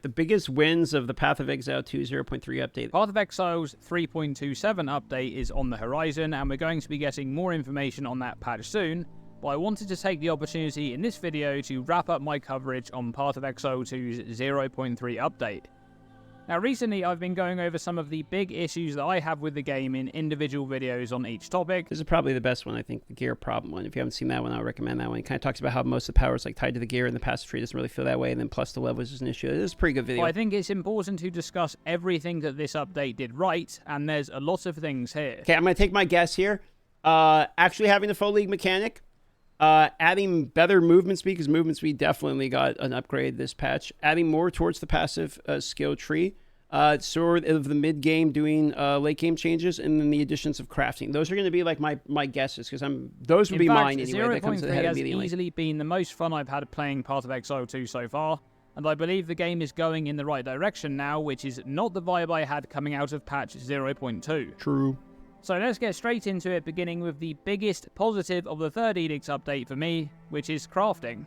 The biggest wins of the Path of Exile 2 0.3 update. Path of Exile's 3.27 update is on the horizon, and we're going to be getting more information on that patch soon, but I wanted to take the opportunity in this video to wrap up my coverage on Path of Exile 2's 0.3 update. Now recently I've been going over some of the big issues that I have with the game in individual videos on each topic. This is probably the best one, I think, the gear problem one. If you haven't seen that one, I would recommend that one. It kind of talks about how most of the power is like tied to the gear and the passive tree doesn't really feel that way, and then plus the levels is an issue. It is a pretty good video. Well, I think it's important to discuss everything that this update did right, and there's a lot of things here. Okay, I'm going to take my guess here. Actually having the full league mechanic. Adding better movement speed, because movement speed definitely got an upgrade this patch. Adding more towards the passive skill tree. Sort of the mid game doing late game changes, and then the additions of crafting. Those are going to be like my guesses, because those would be mine anyway. That comes ahead immediately. Has easily been the most fun I've had playing Path of Exile 2 so far, and I believe the game is going in the right direction now, which is not the vibe I had coming out of patch 0.2. True. So let's get straight into it, beginning with the biggest positive of the third Edict's update for me, which is crafting.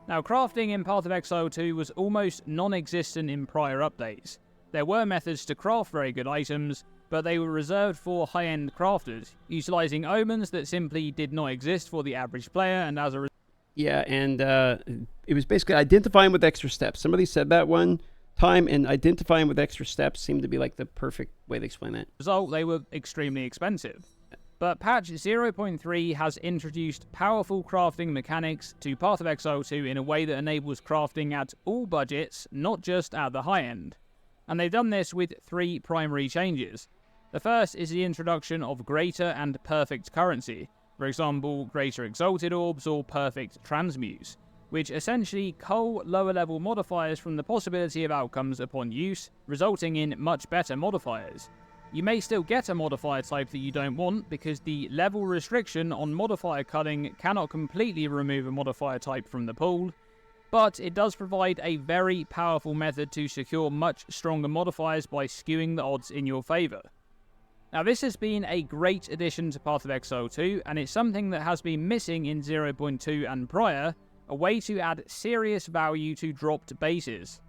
Now, crafting in Path of Exile 2 was almost non-existent in prior updates. There were methods to craft very good items, but they were reserved for high-end crafters, utilising omens that simply did not exist for the average player, and as a result... Yeah, and it was basically identifying with extra steps. Somebody said that one time, and identifying with extra steps seemed to be like the perfect way to explain that. Result, they were extremely expensive. But patch 0.3 has introduced powerful crafting mechanics to Path of Exile 2 in a way that enables crafting at all budgets, not just at the high end. And they've done this with three primary changes. The first is the introduction of greater and perfect currency, for example, greater exalted orbs or perfect transmutes, which essentially cull lower level modifiers from the possibility of outcomes upon use, resulting in much better modifiers. You may still get a modifier type that you don't want, because the level restriction on modifier culling cannot completely remove a modifier type from the pool, but it does provide a very powerful method to secure much stronger modifiers by skewing the odds in your favour. Now this has been a great addition to Path of Exile 2, and it's something that has been missing in 0.2 and prior, a way to add serious value to dropped bases.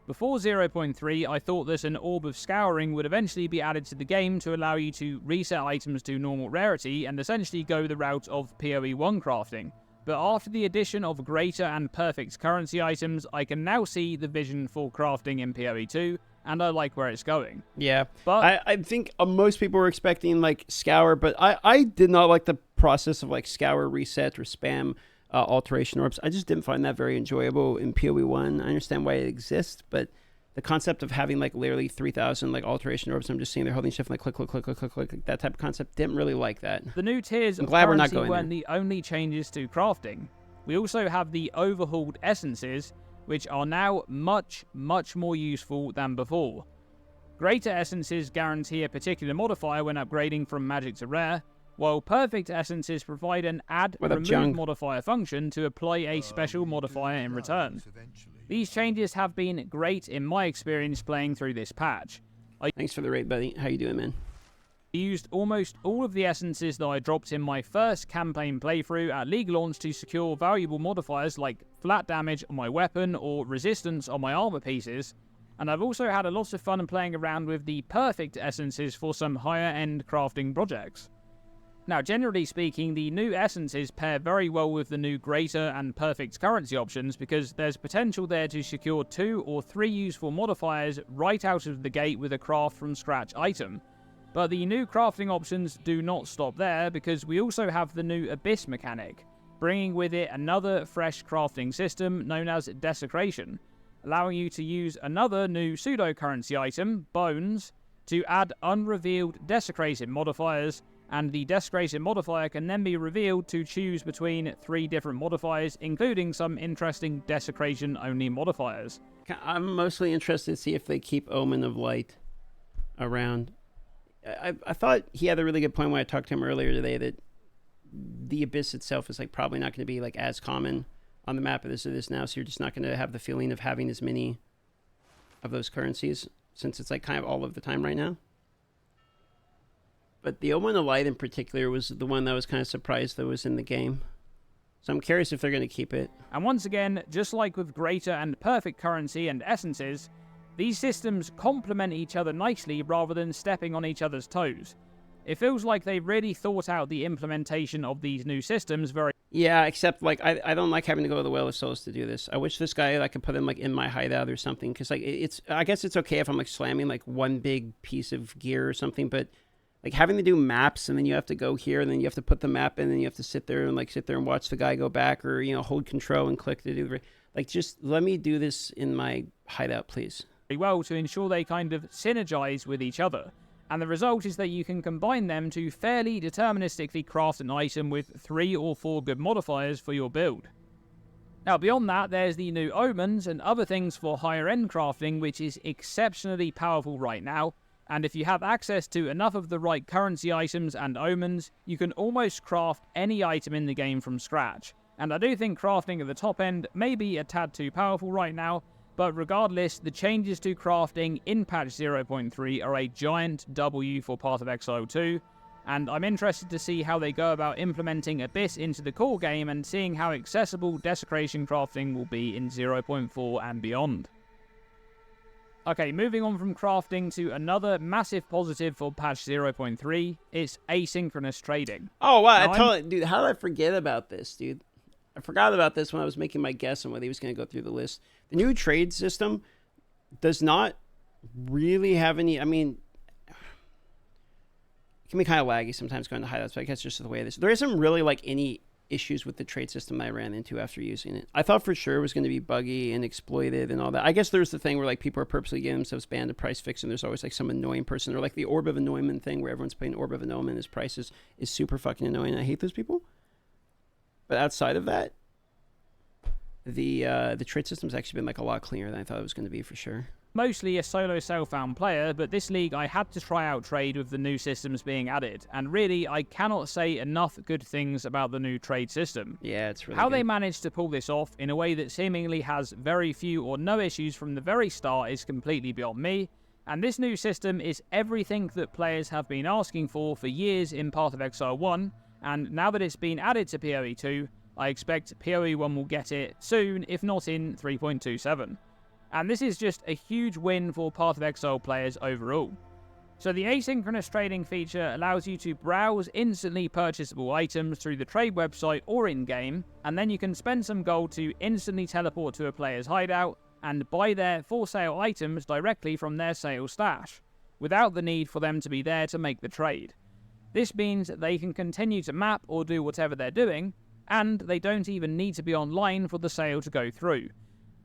Before 0.3, I thought that an Orb of Scouring would eventually be added to the game to allow you to reset items to normal rarity and essentially go the route of PoE 1 crafting. But after the addition of greater and perfect currency items, I can now see the vision for crafting in PoE 2, and I like where it's going. Yeah, but I think most people were expecting like Scour, but I did not like the process of like Scour, reset, or spam alteration orbs. I just didn't find that very enjoyable in PoE 1. I understand why it exists, but the concept of having like literally 3,000 like alteration orbs, I'm just seeing they're holding shift and like click, click, click, click, click, click, that type of concept, didn't really like that. The new tiers of currency weren't the only changes to crafting. We also have the overhauled essences, which are now much, much more useful than before. Greater essences guarantee a particular modifier when upgrading from magic to rare, while perfect essences provide an add-remove modifier function to apply a special modifier in return. These changes have been great in my experience playing through this patch. Thanks for the raid, buddy. How you doing, man? I used almost all of the essences that I dropped in my first campaign playthrough at League launch to secure valuable modifiers like flat damage on my weapon or resistance on my armor pieces, and I've also had a lot of fun playing around with the perfect essences for some higher-end crafting projects. Now, generally speaking, the new essences pair very well with the new greater and perfect currency options, because there's potential there to secure 2 or 3 useful modifiers right out of the gate with a craft from scratch item. But the new crafting options do not stop there, because we also have the new Abyss mechanic, bringing with it another fresh crafting system known as Desecration, allowing you to use another new pseudo-currency item, Bones, to add unrevealed desecrated modifiers, and the desecrated modifier can then be revealed to choose between 3 different modifiers, including some interesting desecration-only modifiers. I'm mostly interested to see if they keep Omen of Light around. I thought he had a really good point when I talked to him earlier today, that the Abyss itself is like probably not going to be like as common on the map as it is now, so you're just not going to have the feeling of having as many of those currencies, since it's like kind of all of the time right now. But the Omen of Light in particular was the one that I was kind of surprised that was in the game. So I'm curious if they're going to keep it. And once again, just like with greater and perfect currency and essences, these systems complement each other nicely rather than stepping on each other's toes. It feels like they really thought out the implementation of these new systems very. Yeah, except like I don't like having to go to the Well of Souls to do this. I wish this guy I could put him like in my hideout or something, because like it's I guess it's okay if I'm like slamming like one big piece of gear or something, but like having to do maps and then you have to go here and then you have to put the map in and you have to sit there and watch the guy go back, or hold control and click to do like just let me do this in my hideout, please. Well to ensure they kind of synergize with each other. And the result is that you can combine them to fairly deterministically craft an item with 3 or 4 good modifiers for your build. Now beyond that, there's the new omens and other things for higher end crafting, which is exceptionally powerful right now, and if you have access to enough of the right currency items and omens, you can almost craft any item in the game from scratch. And I do think crafting at the top end may be a tad too powerful right now, but regardless, the changes to crafting in patch 0.3 are a giant W for Path of Exile 2, and I'm interested to see how they go about implementing Abyss into the core game and seeing how accessible desecration crafting will be in 0.4 and beyond. Okay, moving on from crafting to another massive positive for patch 0.3, it's asynchronous trading. Oh wow, dude, how did I forget about this, dude? I forgot about this when I was making my guess on whether he was going to go through the list. The new trade system does not really have any. I mean, it can be kind of laggy sometimes going to hideouts, but I guess just the way it is. There isn't really like any issues with the trade system that I ran into after using it. I thought for sure it was going to be buggy and exploited and all that. I guess there's the thing where like people are purposely getting themselves banned to price fix, and there's always like some annoying person, or like the Orb of Annoyment thing where everyone's playing Orb of Annoyment as prices is super fucking annoying. I hate those people. But outside of that, the trade system's actually been like a lot cleaner than I thought it was going to be for sure. Mostly a solo self-found player, but this league I had to try out trade with the new systems being added, and really I cannot say enough good things about the new trade system. Yeah, it's really How good. they managed to pull this off in a way that seemingly has very few or no issues from the very start is completely beyond me, and this new system is everything that players have been asking for years in Path of Exile 1, and now that it's been added to PoE 2, I expect PoE 1 will get it soon, if not in 3.27. And this is just a huge win for Path of Exile players overall. So the asynchronous trading feature allows you to browse instantly purchasable items through the trade website or in-game, and then you can spend some gold to instantly teleport to a player's hideout and buy their for sale items directly from their sale stash, without the need for them to be there to make the trade. This means that they can continue to map or do whatever they're doing, and they don't even need to be online for the sale to go through.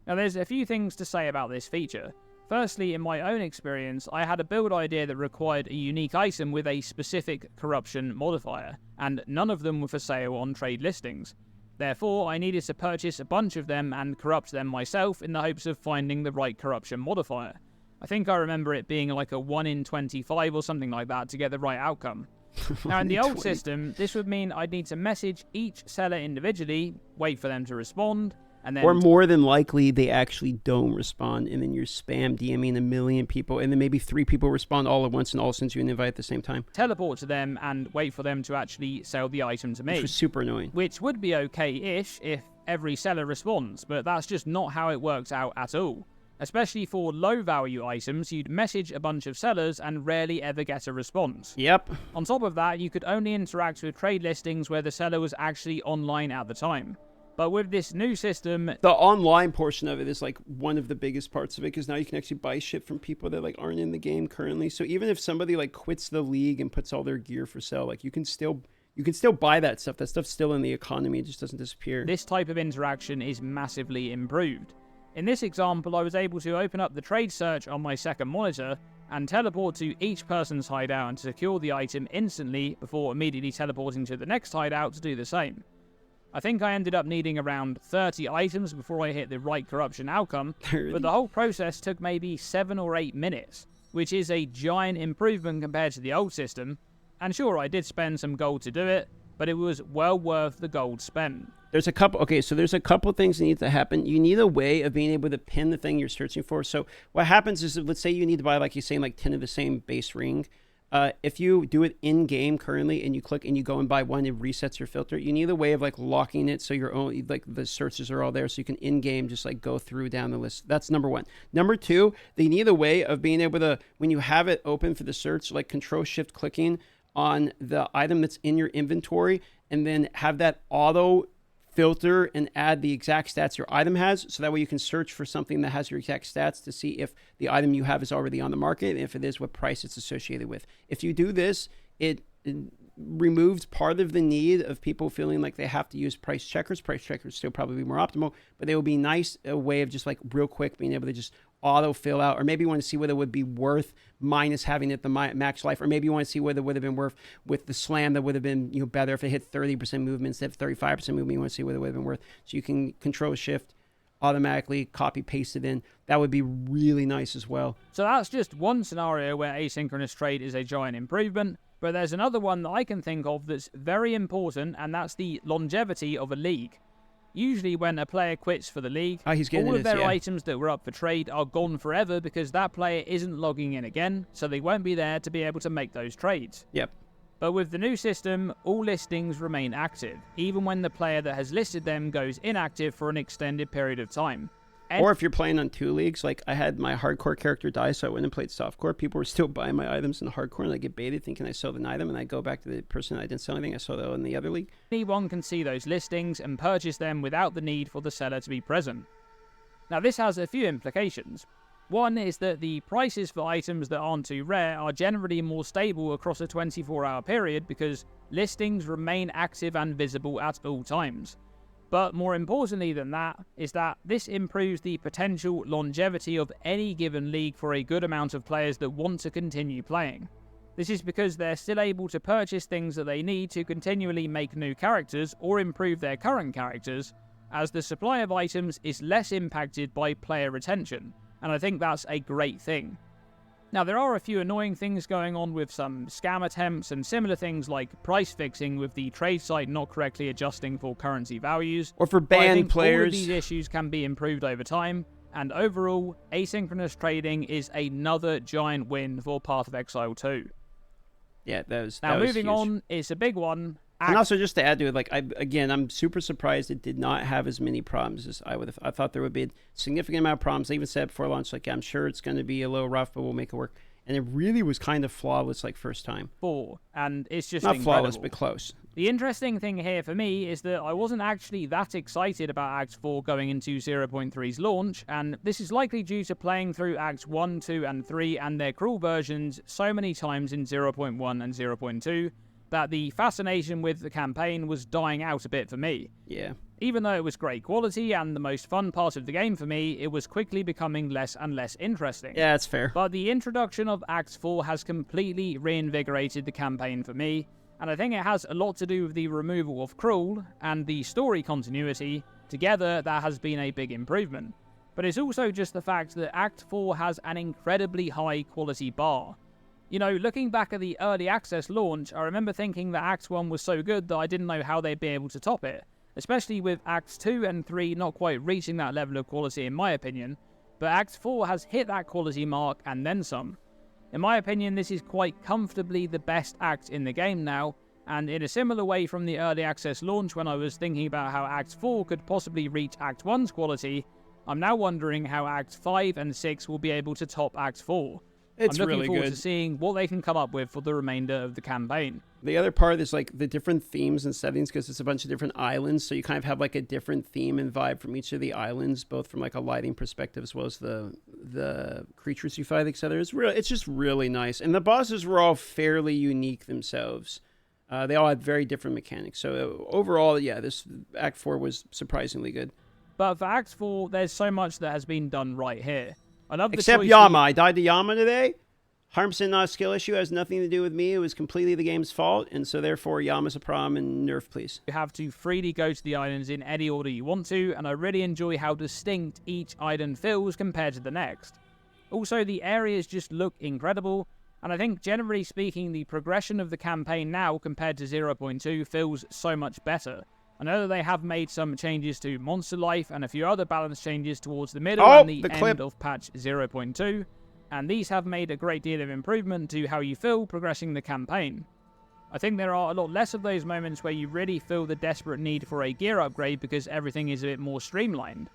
Now there's a few things to say about this feature. Firstly, in my own experience, I had a build idea that required a unique item with a specific corruption modifier, and none of them were for sale on trade listings. Therefore, I needed to purchase a bunch of them and corrupt them myself in the hopes of finding the right corruption modifier. I think I remember it being like a 1 in 25 or something like that to get the right outcome. Now in the old system, this would mean I'd need to message each seller individually, wait for them to respond, and then... Or more than likely, they actually don't respond, and then you're spam DMing a million people, and then maybe 3 people respond all at once, and all send you an invite at the same time. Teleport to them and wait for them to actually sell the item to me. Which was super annoying. Which would be okay-ish if every seller responds, but that's just not how it works out at all. Especially for low-value items, you'd message a bunch of sellers and rarely ever get a response. Yep. On top of that, you could only interact with trade listings where the seller was actually online at the time. But with this new system... The online portion of it is like one of the biggest parts of it, because now you can actually buy shit from people that like aren't in the game currently. So even if somebody like quits the league and puts all their gear for sale, like you can still buy that stuff. That stuff's still in the economy. It just doesn't disappear. This type of interaction is massively improved. In this example, I was able to open up the trade search on my second monitor and teleport to each person's hideout and secure the item instantly before immediately teleporting to the next hideout to do the same. I think I ended up needing around 30 items before I hit the right corruption outcome, but the whole process took maybe 7 or 8 minutes, which is a giant improvement compared to the old system, and sure, I did spend some gold to do it, but it was well worth the gold spent. There's a couple things that need to happen. You need a way of being able to pin the thing you're searching for. So what happens is, let's say you need to buy, like you're saying, like 10 of the same base ring. If you do it in game currently and you click and you go and buy one, it resets your filter. You need a way of like locking it so your own like the searches are all there, so you can in game just like go through down the list. That's number one. Number two, they need a way of being able to, when you have it open for the search, like Control Shift clicking on the item that's in your inventory, and then have that auto filter and add the exact stats your item has, so that way you can search for something that has your exact stats to see if the item you have is already on the market, and if it is, what price it's associated with. If you do this, it removes part of the need of people feeling like they have to use price checkers. Price checkers still probably more optimal, but they will be nice, a way of just like real quick being able to just auto fill out, or maybe you want to see whether it would be worth minus having it the max life, or maybe you want to see whether it would have been worth with the slam, that would have been, you know, better if it hit 30% movement instead of 35% movement. You want to see whether it would have been worth, so you can Control Shift automatically copy paste it in. That would be really nice as well. So that's just one scenario where asynchronous trade is a giant improvement, but there's another one that I can think of that's very important, and that's the longevity of a league. Usually when a player quits for the league, all of their items that were up for trade are gone forever, because that player isn't logging in again, so they won't be there to be able to make those trades. Yep. But with the new system, all listings remain active, even when the player that has listed them goes inactive for an extended period of time. Or if you're playing on 2 leagues, like I had my hardcore character die, so I went and played softcore. People were still buying my items in hardcore, and I get baited thinking I sold an item, and I go back to the person I didn't sell anything. I sold it in the other league. Anyone can see those listings and purchase them without the need for the seller to be present. Now this has a few implications. One is that the prices for items that aren't too rare are generally more stable across a 24-hour period, because listings remain active and visible at all times. But more importantly than that is that this improves the potential longevity of any given league for a good amount of players that want to continue playing. This is because they're still able to purchase things that they need to continually make new characters or improve their current characters, as the supply of items is less impacted by player retention, and I think that's a great thing. Now, there are a few annoying things going on with some scam attempts and similar things like price fixing with the trade site not correctly adjusting for currency values. Or for banned players. All of these issues can be improved over time, and overall, asynchronous trading is another giant win for Path of Exile 2. Yeah, that was Now, moving huge. on, it's a big one. And also, just to add to it, like I'm super surprised it did not have as many problems as I would have. I thought there would be a significant amount of problems. I even said before launch, like, I'm sure it's going to be a little rough, but we'll make it work. And it really was kind of flawless, like, first time. And it's just not incredible. Flawless, but close. The interesting thing here for me is that I wasn't actually that excited about Act 4 going into 0.3's launch, and this is likely due to playing through Acts 1, 2, and 3 and their cruel versions so many times in 0.1 and 0.2, that the fascination with the campaign was dying out a bit for me. Yeah. Even though it was great quality and the most fun part of the game for me, it was quickly becoming less and less interesting. Yeah, that's fair. But the introduction of Act 4 has completely reinvigorated the campaign for me, and I think it has a lot to do with the removal of Cruel and the story continuity. Together, that has been a big improvement. But it's also just the fact that Act 4 has an incredibly high quality bar. You know, looking back at the early access launch, I remember thinking that Act 1 was so good that I didn't know how they'd be able to top it, especially with Acts 2 and 3 not quite reaching that level of quality in my opinion, but Act 4 has hit that quality mark and then some. In my opinion, this is quite comfortably the best act in the game now, and in a similar way from the early access launch when I was thinking about how Act 4 could possibly reach Act 1's quality, I'm now wondering how Acts 5 and 6 will be able to top Act 4. It's I'm looking really forward good to seeing what they can come up with for the remainder of the campaign. The other part is like the different themes and settings, because it's a bunch of different islands, so you kind of have like a different theme and vibe from each of the islands, both from like a lighting perspective as well as the creatures you fight, etc. It's just really nice, and the bosses were all fairly unique themselves. They all had very different mechanics. So overall, yeah, this Act 4 was surprisingly good. But for Act 4, there's so much that has been done right here. I love the Except choice Yama. I died to Yama today. 100% not a skill issue. It has nothing to do with me. It was completely the game's fault. And so therefore, Yama's a problem, and nerf, please. You have to freely go to the islands in any order you want to, and I really enjoy how distinct each island feels compared to the next. Also, the areas just look incredible, and I think generally speaking, the progression of the campaign now compared to 0.2 feels so much better. I know that they have made some changes to monster life and a few other balance changes towards the middle and the end of patch 0.2, and these have made a great deal of improvement to how you feel progressing the campaign. I think there are a lot less of those moments where you really feel the desperate need for a gear upgrade because everything is a bit more streamlined.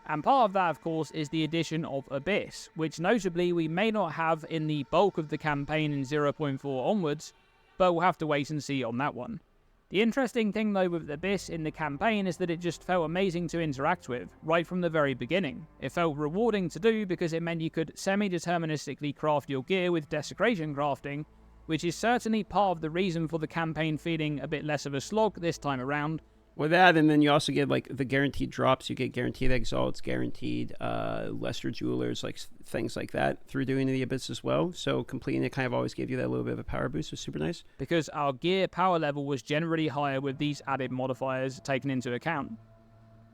And part of that, of course, is the addition of Abyss, which notably we may not have in the bulk of the campaign in 0.4 onwards, but we'll have to wait and see on that one. The interesting thing though with Abyss in the campaign is that it just felt amazing to interact with, right from the very beginning. It felt rewarding to do because it meant you could semi-deterministically craft your gear with desecration crafting, which is certainly part of the reason for the campaign feeling a bit less of a slog this time around. With that, and then you also get like the guaranteed drops. You get guaranteed exalts, guaranteed lesser jewelers, like things like that through doing the Abyss as well. So completing it kind of always gave you that little bit of a power boost. Was super nice. Because our gear power level was generally higher with these added modifiers taken into account.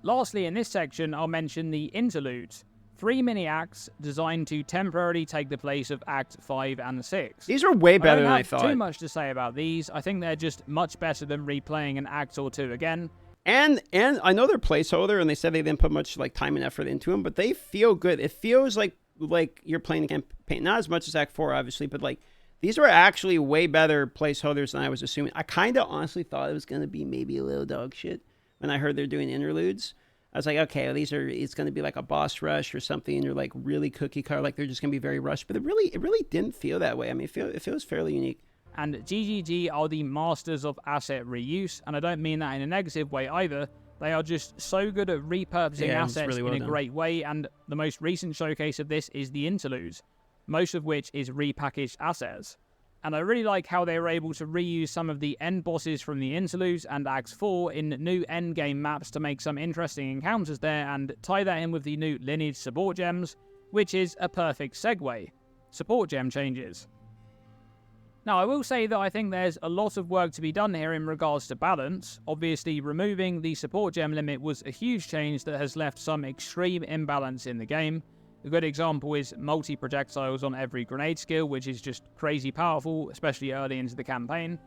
Lastly, in this section, I'll mention the interludes. 3 mini-acts designed to temporarily take the place of Act 5 and 6. These are way better than I thought. I don't have too much to say about these. I think they're just much better than replaying an act or two again. And I know they're placeholder, and they said they didn't put much like time and effort into them, but they feel good. It feels like you're playing the campaign, not as much as Act 4, obviously, but like these were actually way better placeholders than I was assuming. I kind of honestly thought it was going to be maybe a little dog shit when I heard they're doing interludes. I was like, okay, well, it's going to be like a boss rush or something, and you're like really cookie cutter, like they're just going to be very rushed. But it really didn't feel that way. I mean, it feels fairly unique. And GGG are the masters of asset reuse, and I don't mean that in a negative way either. They are just so good at repurposing assets really well in a great way, and the most recent showcase of this is the interludes, most of which is repackaged assets. And I really like how they were able to reuse some of the end bosses from the interludes and Act 4 in new endgame maps to make some interesting encounters there, and tie that in with the new lineage support gems, which is a perfect segue. Support gem changes. Now, I will say that I think there's a lot of work to be done here in regards to balance. Obviously, removing the support gem limit was a huge change that has left some extreme imbalance in the game. A good example is multi-projectiles on every grenade skill, which is just crazy powerful, especially early into the campaign.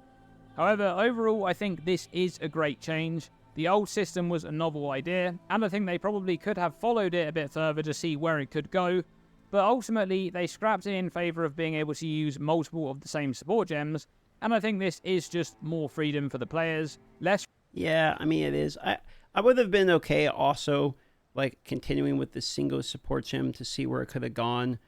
However, overall, I think this is a great change. The old system was a novel idea, and I think they probably could have followed it a bit further to see where it could go, but ultimately they scrapped it in favour of being able to use multiple of the same support gems, and I think this is just more freedom for the players, less... Yeah, I mean, it is. I would have been okay also like continuing with the single support gem to see where it could have gone.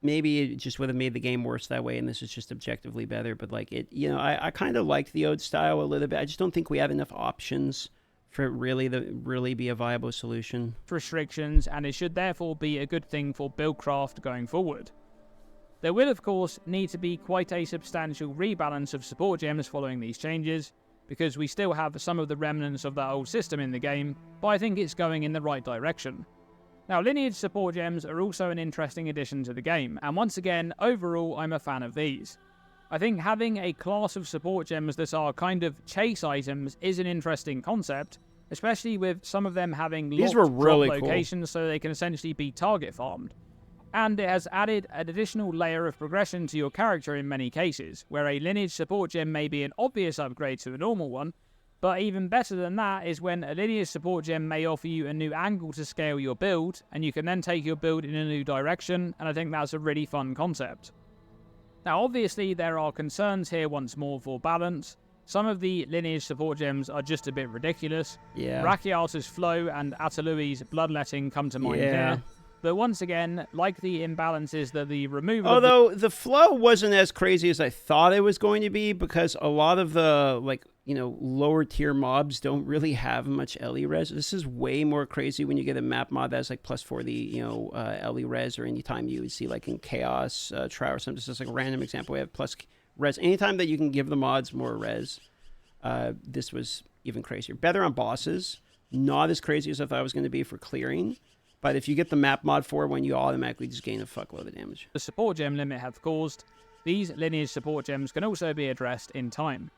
Maybe it just would have made the game worse that way, and this is just objectively better. But like it, you know, I kind of liked the old style a little bit. I just don't think we have enough options for it really be a viable solution. Restrictions, and it should therefore be a good thing for buildcraft going forward. There will, of course, need to be quite a substantial rebalance of support gems following these changes, because we still have some of the remnants of that old system in the game, but I think it's going in the right direction. Now, lineage support gems are also an interesting addition to the game, and once again, overall, I'm a fan of these. I think having a class of support gems that are kind of chase items is an interesting concept, especially with some of them having these were really drop locations cool. So they can essentially be target farmed. And it has added an additional layer of progression to your character in many cases, where a lineage support gem may be an obvious upgrade to a normal one, but even better than that is when a lineage support gem may offer you a new angle to scale your build, and you can then take your build in a new direction, and I think that's a really fun concept. Now obviously there are concerns here once more for balance. Some of the lineage support gems are just a bit ridiculous. Yeah. Rakiata's Flow and Atalui's Bloodletting come to mind here. But once again, like the imbalances that the removal... Although the flow wasn't as crazy as I thought it was going to be, because a lot of the, like, you know, lower tier mobs don't really have much LE res. This is way more crazy when you get a map mod that's like plus 40, you know, LE res, or anytime you would see like in Chaos, Trial or something. This is like a random example. We have plus res. Anytime that you can give the mods more res, this was even crazier. Better on bosses. Not as crazy as I thought it was going to be for clearing. But if you get the map mod for when you automatically just gain a fuckload of damage. The support gem limit have caused, these lineage support gems can also be addressed in time.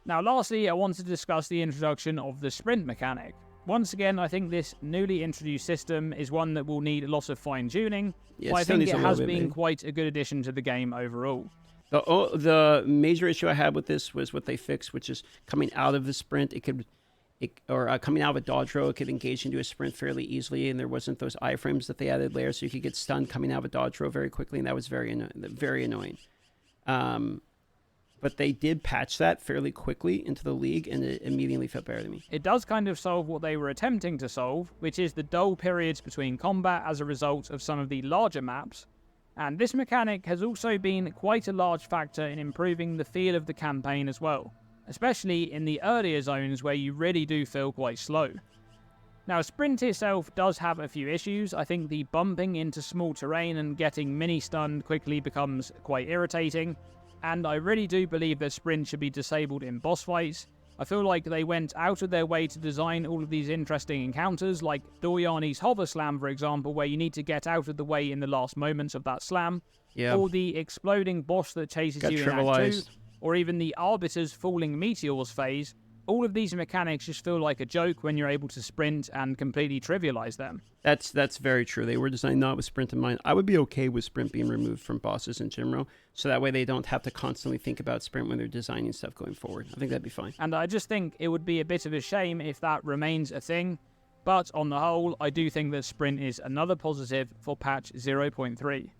Now lastly, I want to discuss the introduction of the sprint mechanic. Once again, I think this newly introduced system is one that will need a lot of fine-tuning, but I think it has been quite a good addition to the game overall. The major issue I had with this was what they fixed, which is coming out of the sprint, coming out of a dodge row, it could engage into a sprint fairly easily, and there wasn't those iframes that they added later, so you could get stunned coming out of a dodge row very quickly, and that was very annoying. But they did patch that fairly quickly into the league, and it immediately felt better to me. It does kind of solve what they were attempting to solve, which is the dull periods between combat as a result of some of the larger maps. And this mechanic has also been quite a large factor in improving the feel of the campaign as well, especially in the earlier zones where you really do feel quite slow. Now, Sprint itself does have a few issues. I think the bumping into small terrain and getting mini-stunned quickly becomes quite irritating, and I really do believe that Sprint should be disabled in boss fights. I feel like they went out of their way to design all of these interesting encounters, like Doryani's Hover Slam, for example, where you need to get out of the way in the last moments of that slam, or the exploding boss that chases you in Act 2, or even the Arbiter's Falling Meteors phase. All of these mechanics just feel like a joke when you're able to sprint and completely trivialize them. That's very true. They were designed not with sprint in mind. I would be okay with sprint being removed from bosses in general, so that way they don't have to constantly think about sprint when they're designing stuff going forward. I think that'd be fine. And I just think it would be a bit of a shame if that remains a thing, but on the whole, I do think that sprint is another positive for patch 0.3.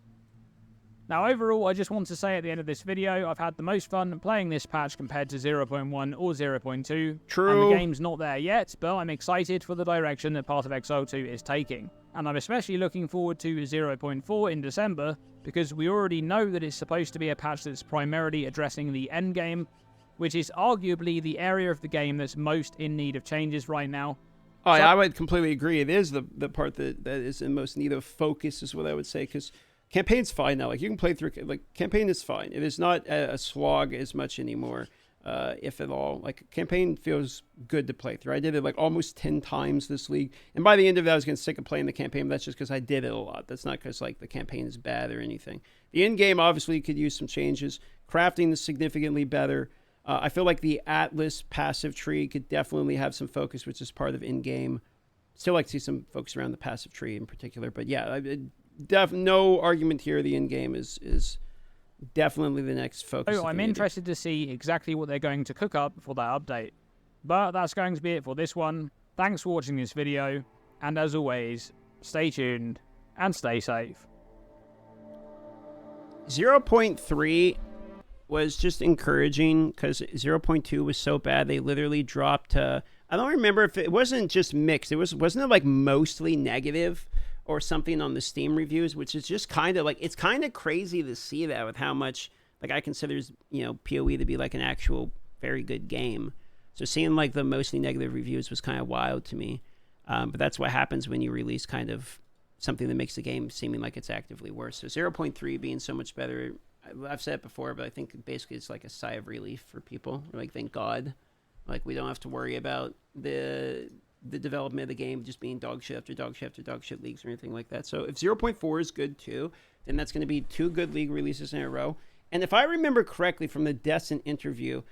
Now overall, I just want to say at the end of this video, I've had the most fun playing this patch compared to 0.1 or 0.2. True. And the game's not there yet, but I'm excited for the direction that Path of Exile 2 is taking. And I'm especially looking forward to 0.4 in December, because we already know that it's supposed to be a patch that's primarily addressing the endgame, which is arguably the area of the game that's most in need of changes right now. Oh, yeah, I would completely agree. It is the part that is in most need of focus, is what I would say, because campaign's fine now. Like, you can play through, like, campaign is fine. It is not a slog as much anymore, if at all. Like, campaign feels good to play through. I did it like almost 10 times this league, and by the end of it, I was getting sick of playing the campaign, but that's just because I did it a lot. That's not because, like, the campaign is bad or anything. The end game obviously could use some changes. Crafting is significantly better. I feel like the Atlas passive tree could definitely have some focus, which is part of in-game. Still like to see some focus around the passive tree in particular, but yeah, no argument here. The end game is definitely the next focus. So I'm interested to see exactly what they're going to cook up for that update. But that's going to be it for this one. Thanks for watching this video, and as always, stay tuned and stay safe. 0.3 was just encouraging because 0.2 was so bad they literally dropped to, I don't remember if it wasn't just mixed. Wasn't it like mostly negative or something on the Steam reviews, which is just kind of like, it's kind of crazy to see that with how much, like, I consider, PoE to be like an actual very good game. So seeing like the mostly negative reviews was kind of wild to me. But that's what happens when you release kind of something that makes the game seeming like it's actively worse. So 0.3 being so much better, I've said it before, but I think basically it's like a sigh of relief for people. Like, thank God. Like, we don't have to worry about the development of the game just being dog shit after dog shit after dog shit leagues or anything like that. So if 0.4 is good too, then that's going to be 2 good league releases in a row. And if I remember correctly from the Destin interview,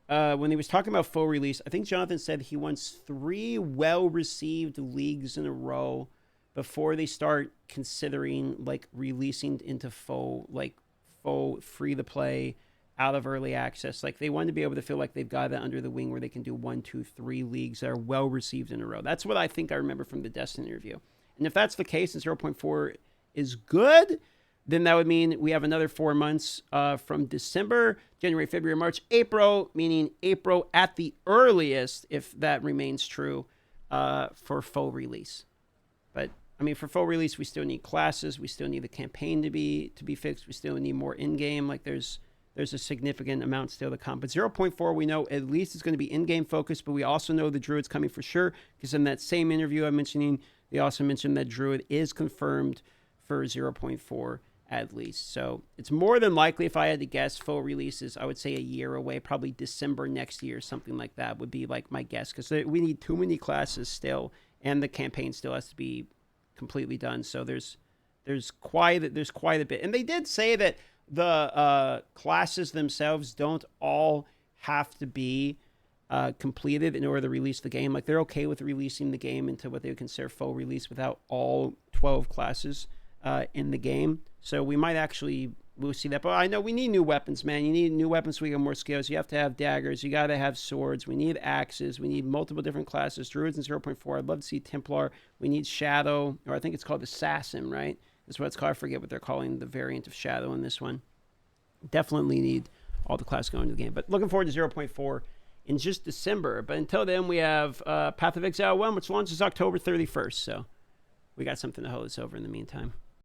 when he was talking about full release, I think Jonathan said he wants 3 well-received leagues in a row before they start considering like releasing into full free-to-play, out of early access. Like, they want to be able to feel like they've got that under the wing where they can do 1, 2, 3 leagues that are well received in a row. That's what I think I remember from the Destin interview. And if that's the case and 0.4 is good, then that would mean we have another 4 months from December, January, February, March, April, meaning April at the earliest, if that remains true, for full release. But I mean, for full release, we still need classes. We still need the campaign to be fixed. We still need more in-game. Like, there's a significant amount still to come. But 0.4, we know at least it's going to be in-game focused, but we also know the Druid's coming for sure, because in that same interview I'm mentioning, they also mentioned that Druid is confirmed for 0.4 at least. So it's more than likely, if I had to guess, full releases, I would say a year away, probably December next year, something like that would be like my guess, because we need too many classes still, and the campaign still has to be completely done. So there's quite a bit. And they did say that the classes themselves don't all have to be completed in order to release the game. Like, they're okay with releasing the game into what they would consider full release without all 12 classes in the game. So we might actually we'll see that. But I know we need new weapons, man. You need new weapons so we get more skills. You have to have daggers. You got to have swords. We need axes. We need multiple different classes. Druids in 0.4. I'd love to see Templar. We need Shadow, or I think it's called Assassin, right? That's what it's called. I forget what they're calling the variant of Shadow in this one. Definitely need all the classes going to the game. But looking forward to 0.4 in just December. But until then, we have Path of Exile 1, which launches October 31st. So we got something to hold us over in the meantime.